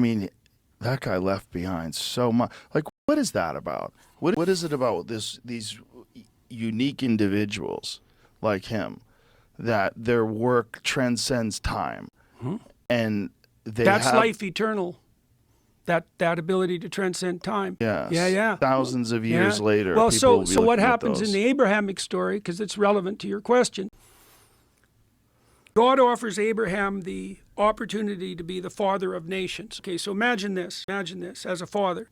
mean, that guy left behind so much. Like, what is that about? What is it about these unique individuals like him that their work transcends time? And that's life eternal. That ability to transcend time. Yes. Yeah. Thousands of years later. Well, people so will be what looking at happens in those. the Abrahamic story, because it's relevant to your question, God offers Abraham the opportunity to be the father of nations. Okay, so imagine this as a father.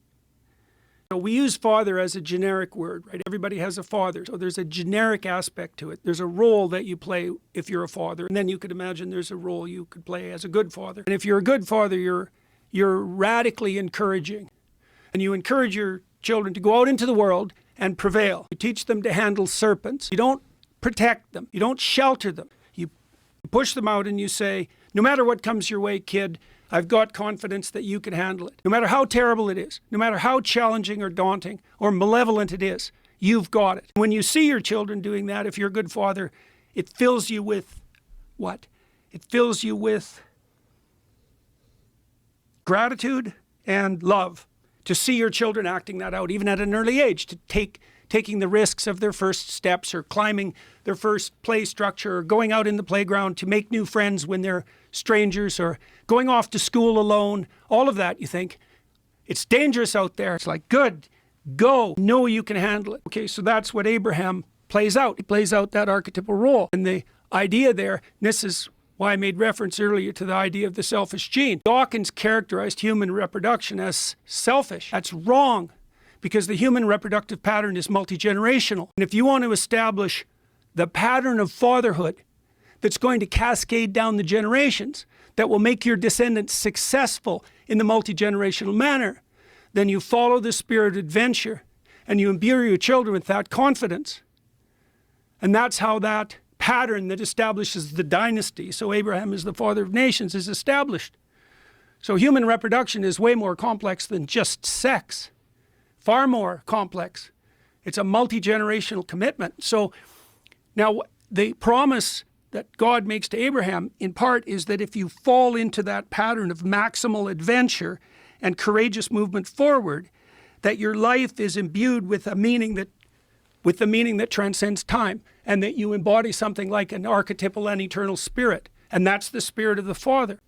So we use father as a generic word, right? Everybody has a father. So there's a generic aspect to it. There's a role that you play if you're a father. And then you could imagine there's a role you could play as a good father. And if you're a good father, you're radically encouraging. And you encourage your children to go out into the world and prevail. You teach them to handle serpents. You don't protect them. You don't shelter them. You push them out and you say, no matter what comes your way, kid, I've got confidence that you can handle it. No matter how terrible it is, no matter how challenging or daunting or malevolent it is, you've got it. When you see your children doing that, if you're a good father, it fills you with what? It fills you with gratitude and love to see your children acting that out, even at an early age, to taking the risks of their first steps or climbing their first play structure or going out in the playground to make new friends when they're strangers or going off to school alone. All of that, you think, it's dangerous out there. It's like, good, go, know you can handle it. Okay, so that's what Abraham plays out. He plays out that archetypal role. And the idea there, and this is why I made reference earlier to the idea of the selfish gene. Dawkins characterized human reproduction as selfish. That's wrong, because the human reproductive pattern is multi-generational. And if you want to establish the pattern of fatherhood that's going to cascade down the generations, that will make your descendants successful in the multi-generational manner, then you follow the spirit of adventure and you imbue your children with that confidence. And that's how that pattern that establishes the dynasty, so Abraham is the father of nations, is established. So human reproduction is way more complex than just sex. Far more complex. It's a multi-generational commitment. So now the promise that God makes to Abraham in part is that if you fall into that pattern of maximal adventure and courageous movement forward, that your life is imbued with a meaning that transcends time, and that you embody something like an archetypal and eternal spirit. And that's the spirit of the Father.